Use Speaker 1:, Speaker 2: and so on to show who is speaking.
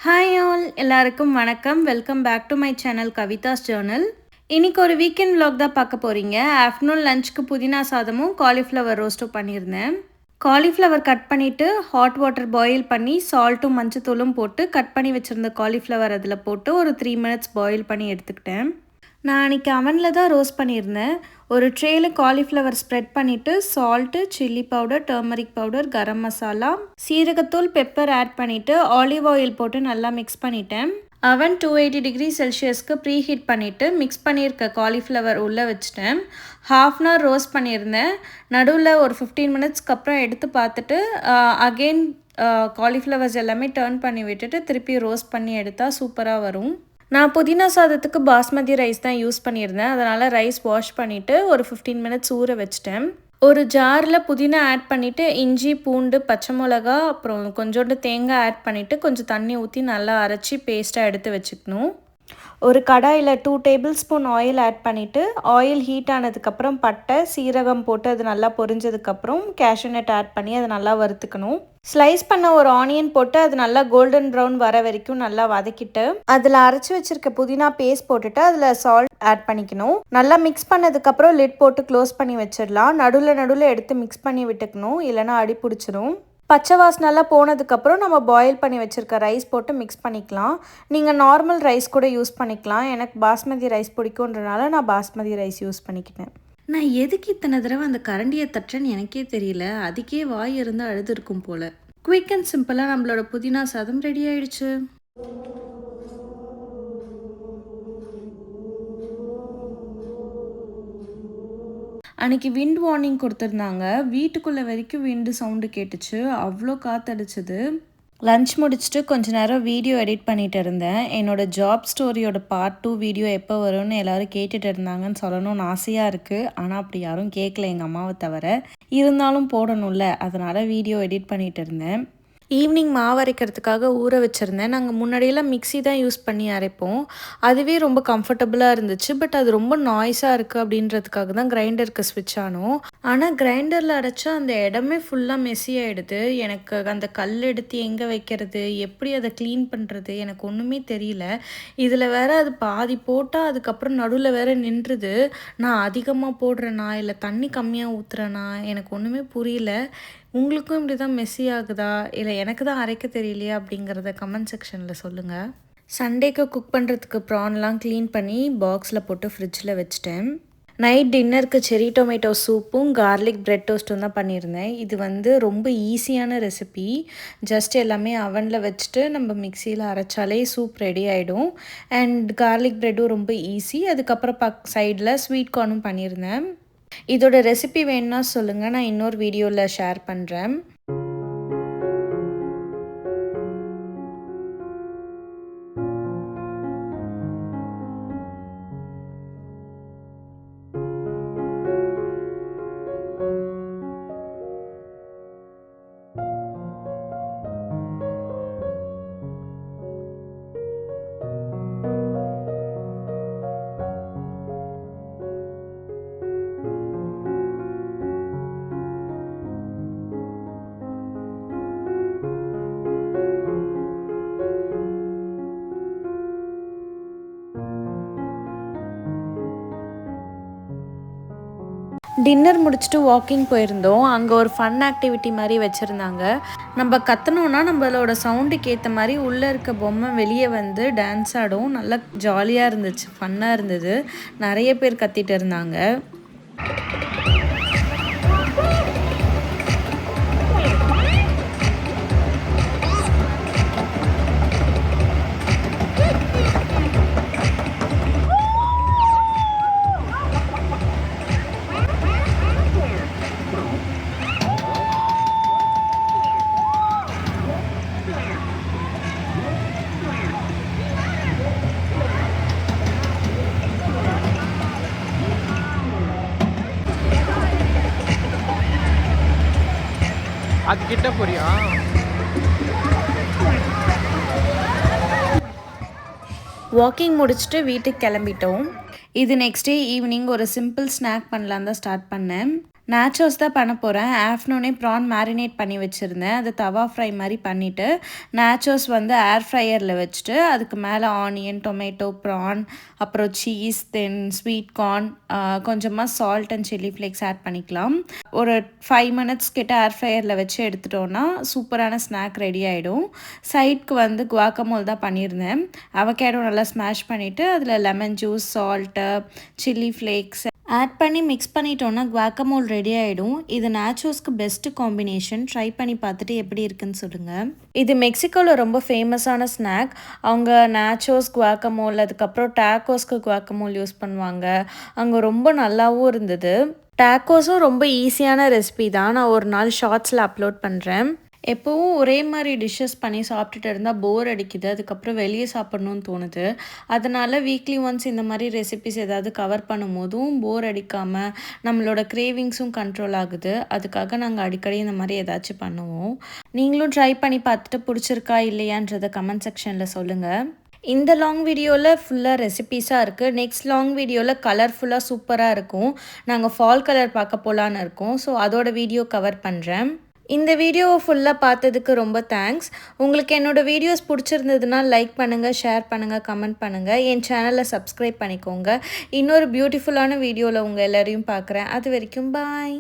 Speaker 1: Hi all எல்லாருக்கும் வணக்கம். Welcome back to my channel Kavitha's journal. இன்னைக்கு ஒரு வீக்கெண்ட் vlog தான் பார்க்க போகிறீங்க. ஆஃப்டர்நூன் லஞ்சுக்கு புதினா சாதமும் காலிஃப்ளவர் ரோஸ்ட்டும் பண்ணியிருந்தேன். காலிஃப்ளவர் கட் பண்ணிவிட்டு ஹாட் வாட்டர் பாயில் பண்ணி சால்ட்டும் மஞ்சத்தூளும் போட்டு கட் பண்ணி வச்சுருந்த காலிஃப்ளவர் அதில் போட்டு ஒரு 3 minutes பாயில் பண்ணி எடுத்துக்கிட்டேன். நான் அன்றைக்கி அவனில் தான் ரோஸ்ட் பண்ணியிருந்தேன். ஒரு ட்ரேயில் காலிஃப்ளவர் ஸ்ப்ரெட் பண்ணிவிட்டு salt, chilli powder, turmeric powder, garam masala, சீரகத்தூள், பெப்பர் ஆட் பண்ணிவிட்டு ஆலிவ் ஆயில் போட்டு நல்லா மிக்ஸ் பண்ணிட்டேன். அவன் 280 டிகிரி செல்சியஸ்க்கு ப்ரீ ஹீட் பண்ணிவிட்டு மிக்ஸ் பண்ணியிருக்க காலிஃப்ளவர் உள்ளே வச்சுட்டேன். 1/2 hour ரோஸ்ட் பண்ணியிருந்தேன். நடுவில் ஒரு 15 minutesக்கு அப்புறம் எடுத்து பார்த்துட்டு அகெயின் காலிஃப்ளவர்ஸ் எல்லாமே டர்ன் பண்ணி விட்டுட்டு திருப்பி ரோஸ்ட் பண்ணி எடுத்தால் சூப்பராக வரும். நான் புதினா சாதத்துக்கு பாஸ்மதி ரைஸ் தான் யூஸ் பண்ணியிருந்தேன். அதனால் ரைஸ் வாஷ் பண்ணிவிட்டு ஒரு 15 minutes ஊற வச்சிட்டேன். ஒரு ஜாரில் புதினா ஆட் பண்ணிவிட்டு இஞ்சி, பூண்டு, பச்சை மிளகா, அப்புறம் கொஞ்சோண்டு தேங்காய் ஆட் பண்ணிவிட்டு கொஞ்சம் தண்ணி ஊற்றி நல்லா அரைச்சி பேஸ்ட்டாக எடுத்து வச்சுக்கணும். ஒரு கடாயில் 2 tablespoon ஆயில் ஆட் பண்ணிவிட்டு ஆயில் ஹீட் ஆனதுக்கப்புறம் பட்டை, சீரகம் போட்டு அது நல்லா பொரிஞ்சதுக்கப்புறம் கேஷ்யூ நட் ஆட் பண்ணி அதை நல்லா வறுத்துக்கணும். ஸ்லைஸ் பண்ண ஒரு ஆனியன் போட்டு அது நல்லா கோல்டன் ப்ரௌன் வர வரைக்கும் நல்லா வதக்கிட்டு அதில் அரைச்சி வச்சுருக்க புதினா பேஸ்ட் போட்டுட்டு அதில் சால்ட் ஆட் பண்ணிக்கணும். நல்லா மிக்ஸ் பண்ணதுக்கப்புறம் லிட் போட்டு க்ளோஸ் பண்ணி வச்சிடலாம். நடுவில் எடுத்து மிக்ஸ் பண்ணி விட்டுக்கணும், இல்லைனா அடி பிடிச்சிரும். பச்சை வாசனெல்லாம் போனதுக்கப்புறம் நம்ம பாயில் பண்ணி வச்சுருக்க ரைஸ் போட்டு மிக்ஸ் பண்ணிக்கலாம். நீங்கள் நார்மல் ரைஸ் கூட யூஸ் பண்ணிக்கலாம். எனக்கு பாஸ்மதி ரைஸ் பிடிக்குன்றனால நான் பாஸ்மதி ரைஸ் யூஸ் பண்ணிக்கிட்டேன்.
Speaker 2: நான் எதுக்கு இத்தனை தடவை அந்த கரண்டியை தட்டுறேன்னு எனக்கே தெரியல. அதுக்கே வாய் இருந்து அழுதுருக்கும் போல். குயிக் அண்ட் சிம்பிளாக நம்மளோட புதினா சாதம் ரெடி ஆயிடுச்சு. அன்றைக்கி விண்ட் வார்னிங் கொடுத்துருந்தாங்க. வீட்டுக்குள்ளே வரைக்கும் விண்டு சவுண்டு கேட்டுச்சு. அவ்வளோ காற்றடிச்சது. லன்ச் முடிச்சுட்டு கொஞ்ச நேரம் வீடியோ எடிட் பண்ணிகிட்டு இருந்தேன். என்னோடய ஜாப் ஸ்டோரியோட பார்ட் 2 வீடியோ எப்போ வரும்னு எல்லோரும் கேட்டுட்டு இருந்தாங்கன்னு சொல்லணும்னு ஆசையாக இருக்குது. ஆனால் அப்படி யாரும் கேட்கல, எங்கள் அம்மாவை தவிர. இருந்தாலும் போடணும்ல, அதனால் வீடியோ எடிட் பண்ணிகிட்டு இருந்தேன். ஈவினிங் மாவு அரைக்கிறதுக்காக ஊற வச்சுருந்தேன். நாங்கள் முன்னாடியெல்லாம் மிக்ஸி தான் யூஸ் பண்ணி அரைப்போம். அதுவே ரொம்ப கம்ஃபர்டபுளாக இருந்துச்சு. பட் அது ரொம்ப நாய்ஸாக இருக்குது அப்படின்றதுக்காக தான் கிரைண்டருக்கு ஸ்விட்ச் ஆனோம். ஆனால் கிரைண்டரில் அரைச்சா அந்த இடமே ஃபுல்லாக மெஸ்ஸி ஆகிடுது. எனக்கு அந்த கல் எடுத்து எங்கே வைக்கிறது, எப்படி அதை க்ளீன் பண்ணுறது, எனக்கு ஒன்றுமே தெரியல. இதில் வேற அது பாதி போட்டால் அதுக்கப்புறம் நடுவில் வேற நின்றுது. நான் அதிகமாக போடுறேனா இல்லை தண்ணி கம்மியாக ஊற்றுறேனா, எனக்கு ஒன்றுமே புரியல. உங்களுக்கும் இப்படி தான் மெஸ்ஸி ஆகுதா, இல்லை எனக்கு தான் அரைக்க தெரியலையா அப்படிங்கிறத கமெண்ட் செக்ஷனில் சொல்லுங்கள். சண்டேக்கு குக் பண்ணுறதுக்கு ப்ரான்லாம் க்ளீன் பண்ணி பாக்ஸில் போட்டு ஃப்ரிட்ஜில் வச்சுட்டேன். நைட் டின்னருக்கு செரி டொமேட்டோ சூப்பும் கார்லிக் பிரெட் டோஸ்ட்டும் தான் பண்ணியிருந்தேன். இது ரொம்ப ஈஸியான ரெசிபி. ஜஸ்ட் எல்லாமே அவனில் வச்சுட்டு நம்ம மிக்சியில் அரைச்சாலே சூப் ரெடி ஆகிடும். அண்ட் கார்லிக் பிரெட்டும் ரொம்ப ஈஸி. அதுக்கப்புறம் சைடில் ஸ்வீட் கார்னும் பண்ணியிருந்தேன். இதோட ரெசிபி வேணும்னா சொல்லுங்கள், நான் இன்னொரு வீடியோவில் ஷேர் பண்ணுறேன். டின்னர் முடிச்சுட்டு வாக்கிங் போயிருந்தோம். அங்கே ஒரு ஃபன் ஆக்டிவிட்டி மாதிரி வச்சுருந்தாங்க. நம்ம கற்றுனோன்னா நம்மளோட சவுண்டுக்கு ஏற்ற மாதிரி உள்ளே இருக்க பொம்மை வெளியே வந்து டான்ஸ் ஆடும். நல்லா ஜாலியாக இருந்துச்சு, ஃபன்னாக இருந்தது. நிறைய பேர் கத்திட்டு இருந்தாங்க.
Speaker 3: அது கிட்ட போறியா?
Speaker 1: வாக்கிங் முடிச்சுட்டு வீட்டுக்கு கிளம்பிட்டோம். இது நெக்ஸ்ட் டே ஈவினிங் ஒரு சிம்பிள் ஸ்நாக் பண்ணலாம் தான் ஸ்டார்ட் பண்ணேன்.
Speaker 2: நேச்சோஸ் தான் பண்ண போகிறேன். ஆஃப்டர்நூனே ப்ரான் மேரினேட் பண்ணி வச்சுருந்தேன். அது தவா ஃப்ரை மாதிரி பண்ணிவிட்டு நேச்சோஸ் வந்து ஏர் ஃப்ரையரில் வச்சுட்டு அதுக்கு மேலே ஆனியன், டொமேட்டோ, ப்ரான், அப்புறம் சீஸ், தென் ஸ்வீட் கார்ன், கொஞ்சமாக salt and chilli flakes add பண்ணிக்கலாம். ஒரு 5 மினிட்ஸ் கிட்ட ஏர் ஃப்ரையரில் வச்சு எடுத்துட்டோன்னா சூப்பரான ஸ்நாக் ரெடி ஆகிடும். சைட்க்கு வந்து குவாக்கமோல் தான் பண்ணியிருந்தேன். அவகேடோ நல்லா ஸ்மாஷ் பண்ணிவிட்டு அதில் lemon juice, salt, chilli flakes add பண்ணி மிக்ஸ் பண்ணிட்டோன்னா குவாக்கமோல் ரெடி ஆகிடும். இது நேச்சோஸ்க்கு பெஸ்ட்டு காம்பினேஷன். ட்ரை பண்ணி பார்த்துட்டு எப்படி இருக்குன்னு சொல்லுங்கள். இது மெக்சிகோவில் ரொம்ப ஃபேமஸான ஸ்நாக். அவங்க நேச்சோஸ், குவாக்கமோல், அதுக்கப்புறம் டேக்கோஸ்க்கு குவாக்கமோல் யூஸ் பண்ணுவாங்க. அங்கே ரொம்ப நல்லாவும் இருந்தது. டேக்கோஸும் ரொம்ப ஈஸியான ரெசிபி தான். நான் ஒரு நாள் ஷார்ட்ஸில் அப்லோட் பண்ணுறேன். எப்போவும் ஒரே மாதிரி டிஷ்ஷஸ் பண்ணி சாப்பிட்டுட்டு இருந்தால் போர் அடிக்குது. அதுக்கப்புறம் வெளியே சாப்பிட்ணுன்னு தோணுது. அதனால் வீக்லி ஒன்ஸ் இந்த மாதிரி ரெசிபிஸ் ஏதாவது கவர் பண்ணும் போதும் போர் அடிக்காமல் நம்மளோட கிரேவிங்ஸும் கண்ட்ரோல் ஆகுது. அதுக்காக நாங்கள் அடிக்கடி இந்த மாதிரி ஏதாச்சும் பண்ணுவோம். நீங்களும் ட்ரை பண்ணி பார்த்துட்டு பிடிச்சிருக்கா இல்லையான்றதை கமெண்ட் செக்ஷனில் சொல்லுங்கள். இந்த லாங் வீடியோவில் ஃபுல்லாக ரெசிபீஸாக இருக்குது. நெக்ஸ்ட் லாங் வீடியோவில் கலர்ஃபுல்லாக சூப்பராக இருக்கும். நாங்கள் ஃபால் கலர் பார்க்க போகலான்னு இருக்கோம். ஸோ அதோட வீடியோ கவர் பண்ணுறேன். இந்த வீடியோவை ஃபுல்லாக பார்த்ததுக்கு ரொம்ப தேங்க்ஸ். உங்களுக்கு என்னோடய வீடியோஸ் பிடிச்சிருந்ததுன்னா லைக் பண்ணுங்கள், ஷேர் பண்ணுங்கள், கமெண்ட் பண்ணுங்கள். என் சேனலை சப்ஸ்கிரைப் பண்ணிக்கோங்க. இன்னொரு பியூட்டிஃபுல்லான வீடியோவில் உங்கள் எல்லோரையும் பார்க்குறேன். அது வரைக்கும் பாய்.